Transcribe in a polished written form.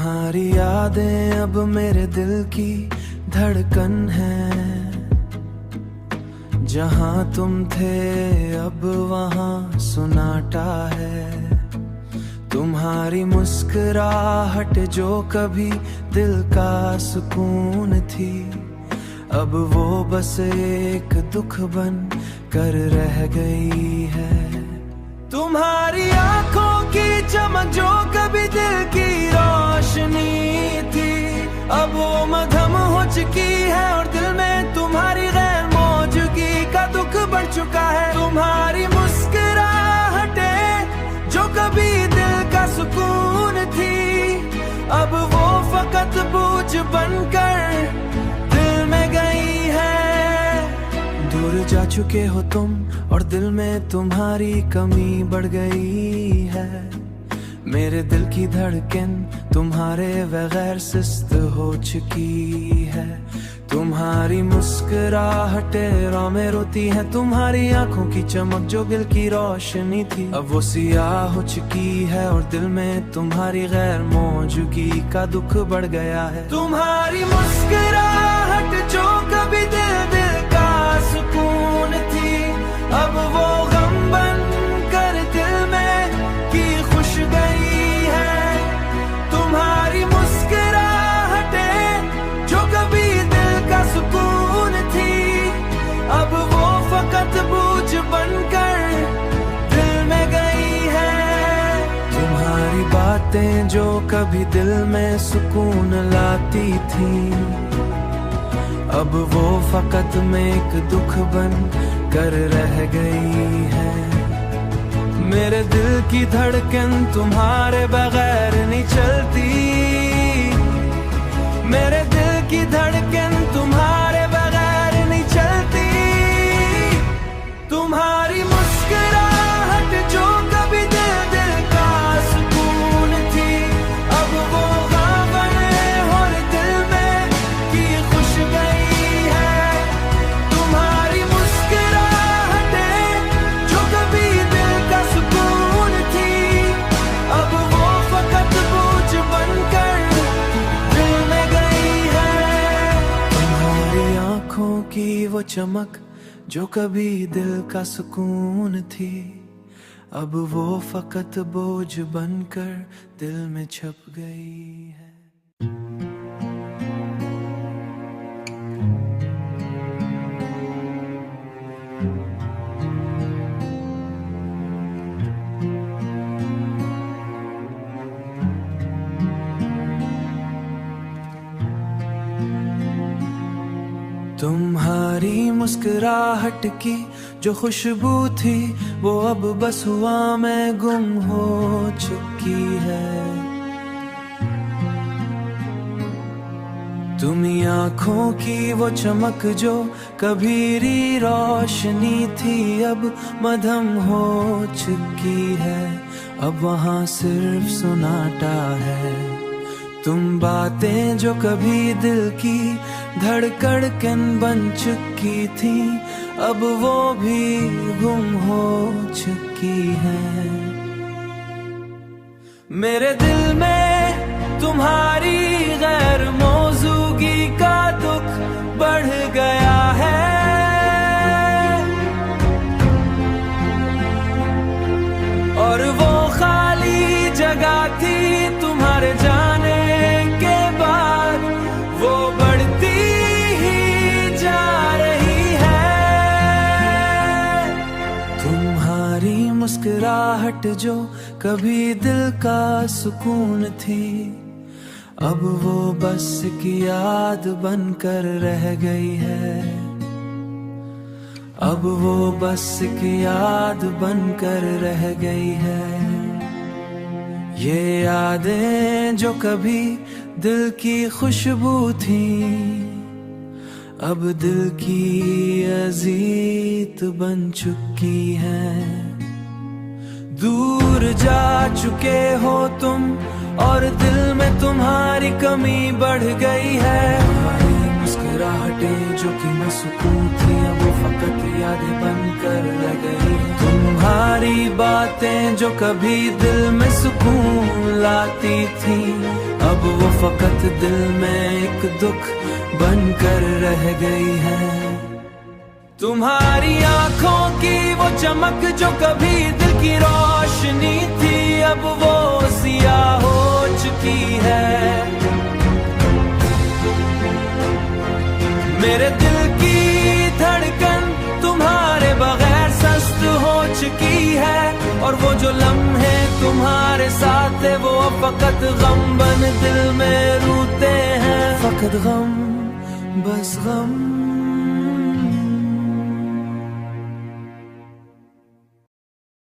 तुम्हारी यादें अब मेरे दिल की धड़कन है। जहाँ तुम थे अब वहाँ सुनाटा है। तुम्हारी मुस्कुराहट जो कभी दिल का सुकून थी, अब वो बस एक दुख बन कर रह गई है। तुम्हारी आंखों की चमक जो कभी दिल की रोशनी थी, अब वो मधम हो चुकी है और दिल में तुम्हारी गैर मौजूदगी का दुख बढ़ चुका है। तुम्हारी मुस्कुराहटें जो कभी दिल का सुकून थी, अब वो फकत बोझ बनकर दिल में गई है। दूर जा चुके हो तुम और दिल में तुम्हारी कमी बढ़ गई है। मेरे दिल की धड़कन तुम्हारे बगैर सुस्त हो चुकी है। तुम्हारी मुस्कुराहटें राह में रोती है। तुम्हारी आंखों की चमक जो दिल की रोशनी थी, अब वो सियाह हो चुकी है और दिल में तुम्हारी गैर मौजूदगी का दुख बढ़ गया है। तुम्हारी मुस्कुराहट जो कभी दिल का सुकून थी, अब वो गम बन कर दिल में की खुश गई है। तुम्हारी मुस्कुराहटें जो कभी दिल का सुकून थी, अब वो फकत बोझ बनकर दिल में गई है। तुम्हारी बातें जो कभी दिल में सुकून लाती थी, अब वो फकत में एक दुख बन कर रह गई है। मेरे दिल की धड़कन तुम्हारे बगैर नहीं चलती। मेरे दिल की धड़कन तुम्हारे बगैर नहीं चलती। तुम्हारी मुस्कुराहट जो कभी दिल का सुकून थी, अब वो गम और दिल में की खुश गई है। तुम्हारी मुस्कुराहटें जो कभी दिल का सुकून थी, अब वो फकत बोझ बनकर दिल में गई है। तुम्हारी आंखों की वो चमक जो कभी दिल का सुकून थी, अब वो फकत बोझ बनकर दिल में छप गई है। तुम्हारी मुस्कुराहट की जो खुशबू थी, वो अब बस हुआ में गुम हो चुकी है। तुम्ही आंखों की वो चमक जो कभी रोशनी थी, अब मधम हो चुकी है। अब वहाँ सिर्फ सुनाटा है। तुम बातें जो कभी दिल की धड़कन बन चुकी थी, अब वो भी गुम हो चुकी है। मेरे दिल में तुम्हारी गैर मौजूदगी का दुख बढ़ गया है। और वो खाली जगह थी तुम्हारे जाने के बाद, वो बढ़ती ही जा रही है। तुम्हारी मुस्कुराहट जो कभी दिल का सुकून थी, अब वो बस की याद बनकर रह गई है। अब वो बस की याद बनकर रह गई है। ये यादें जो कभी दिल की खुशबू थी, अब दिल की अजीत बन चुकी है। दूर जा चुके हो तुम और दिल में तुम्हारी कमी बढ़ गई है। तुम्हारी मुस्कुराहट बातें जो कि न सुकून थी, अब वो फकत यादें बनकर रह गई हैं। तुम्हारी बातें जो कभी दिल में सुकून लाती थी, अब वो फकत दिल में एक दुख बनकर रह गई है। तुम्हारी आंखों की वो चमक जो कभी दिल की रोशनी थी, अब वो सियाह हो चुकी है। मेरे दिल की धड़कन तुम्हारे बगैर सस्त हो चुकी है, और वो जो लम्हे तुम्हारे साथ है वो फकत गम बन दिल में रूते हैं। फकत गम, बस गम।